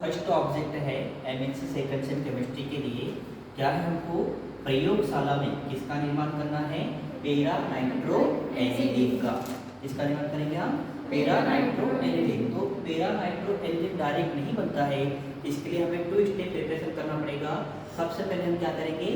First object है MSc second same chemistry के लिए। क्या है, हमको प्रयोगशाला में किसका निर्माण करना है? पेरा नाइट्रो एनिलीन का। इसका निर्माण करेंगे हम पेरा नाइट्रो एनिलीन। तो पेरा नाइट्रो एनिलीन डायरेक्ट नहीं बनता है, इसके लिए हमें 2 स्टेप प्रिपरेशन करना पड़ेगा। सबसे पहले हम क्या करेंगे,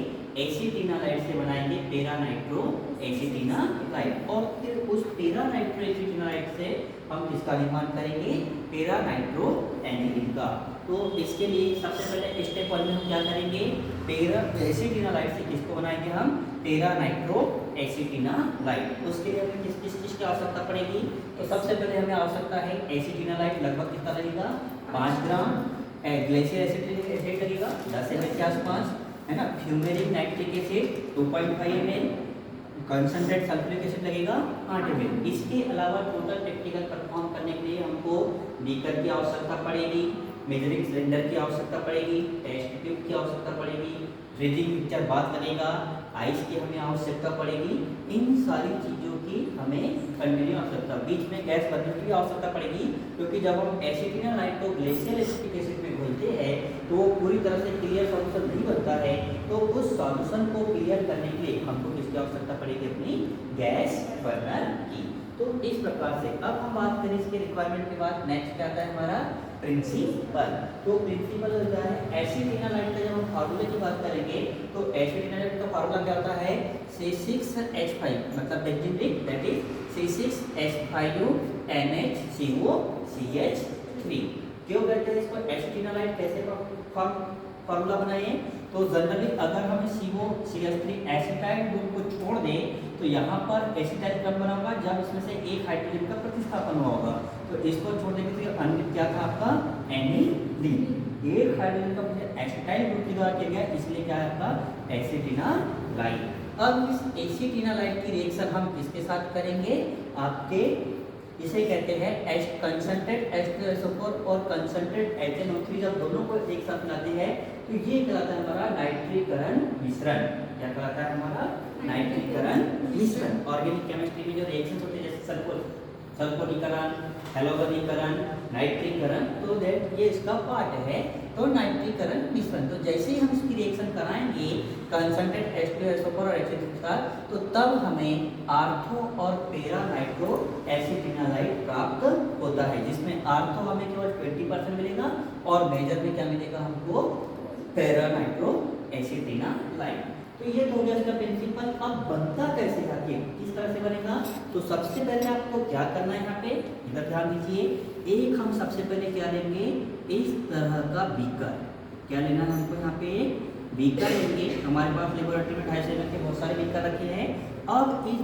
एसीटिनालाइट से बनाएंगे पेरा नाइट्रो एसीटिनालाइट, और फिर उस पेरा नाइट्रो एसीटिनालाइट से हम किसका निर्माण करेंगे? पेरा नाइट्रो एनिलीन का। तो इसके लिए सबसे पहले स्टेप 1 में हम क्या करेंगे, पेरा एसीटिनालाइट से किसको बनाएंगे हम? पेरा नाइट्रो एसीटिनालाइट। उसके लिए हमें किस किस चीज़ की आवश्यकता पड़ेगी? तो सबसे पहले हमें आवश्यकता है एसीटिनालाइट, लगभग कितना लगेगा? 5 ग्राम। ग्लेशियर एसिड लगेगा 10 ml के आसपास, है ना। Fumaric nitric acid 2.5 ml, concentrate sulphuric acid लगेगा 8 ml। इसके अलावा टोटल प्रैक्टिकल परफॉर्म करने के लिए हमको बीकर की आवश्यकता पड़ेगी, मेजरिंग सिलेंडर की आवश्यकता पड़ेगी, टेस्ट ट्यूब की आवश्यकता पड़ेगी, फ्रीजिंग मिक्सचर बात लगेगा, आइस की हमें आवश्यकता पड़ेगी। इन सारी चीज़ों की हमें कंटिन्यू आवश्यकता, बीच में गैस बनने की भी आवश्यकता पड़ेगी, क्योंकि जब हम एसीटिनालाइट को ग्लेशियल एसिटिक एसिड में घोलते हैं तो वो पूरी तरह से क्लियर सॉल्यूशन नहीं बनता है। तो उस सॉल्यूशन को क्लियर करने के लिए हमको किसकी आवश्यकता पड़ेगी? अपनी गैस बर्नर की। तो इस प्रकार से अब हम बात करें इसके रिक्वायरमेंट के बाद, नेक्स्ट क्या आता है हमारा? प्रिंसिपल। तो प्रिंसिपल क्या है? एसीटिनालाइट का जब हम फार्मूले की बात करेंगे तो एसीटिनालाइट का फार्मूला क्या होता है? C6H5, मतलब benzene ring, that is C6H5NHCOCH3। क्यों कहते हैं इसको एसीटिनालाइट? कैसे फार्मूला बनाए? तो जनरली अगर हम COCH3 एसिटाइल ग्रुप को छोड़ दें तो यहाँ पर एसिटाइल कब बना होगा? जब इसमें से एक हाइड्रोजन का प्रतिस्थापन हुआ होगा। तो इसको छोड़ने के लिए अन्य क्या था आपका? एनिलीन। एक हाइड्रोजन का एसिटाइल ग्रुप के द्वारा किया गया, इसलिए क्या है आपका? एसीटिनालाइट। अब इस एसीटिनालाइट की रिएक्शन हम किसके साथ करेंगे? आपके इसे कहते हैं कंसंट्रेट H2SO4 और कंसंट्रेट HNO3, जब दोनों को एक साथ मिलाते हैं तो ये कहलाता है हमारा नाइट्रीकरण मिश्रण। क्या कहलाता है हमारा? नाइट्रीकरण मिश्रण। ऑर्गेनिक केमिस्ट्री में जो रिएक्शन होते हैं जैसे सल्फोनीकरण, हैलोजनीकरण, नाइट्रीकरण, तो दैट ये इसका पार्ट है। तो नाइट्रीकरण मिश्रण, तो जैसे ही हम इसकी रिएक्शन कराएंगे कंसंट्रेट H2SO4 और HNO3 के साथ, तो तब हमें आर्थो और पेरा नाइट्रो एसीटिनालाइट प्राप्त होता है, जिसमें आर्थो हमें केवल 20% मिलेगा और मेजर में क्या मिलेगा हमको? पेरा नाइट्रो एसीटिनालाइट। तो ये तो हो गया इसका प्रिंसिपल। अब बनता कैसे है, किस तरह से बनेगा? तो सबसे पहले आपको क्या करना है, यहाँ पे इधर ध्यान दीजिए। एक हम सबसे पहले क्या लेंगे? इस तरह का बीकर। क्या लेना है हमको? यहाँ पे बीकर लेंगे। हमारे पास लेबोरेटरी में 250 ml के बहुत सारे बीकर रखे हैं। अब इस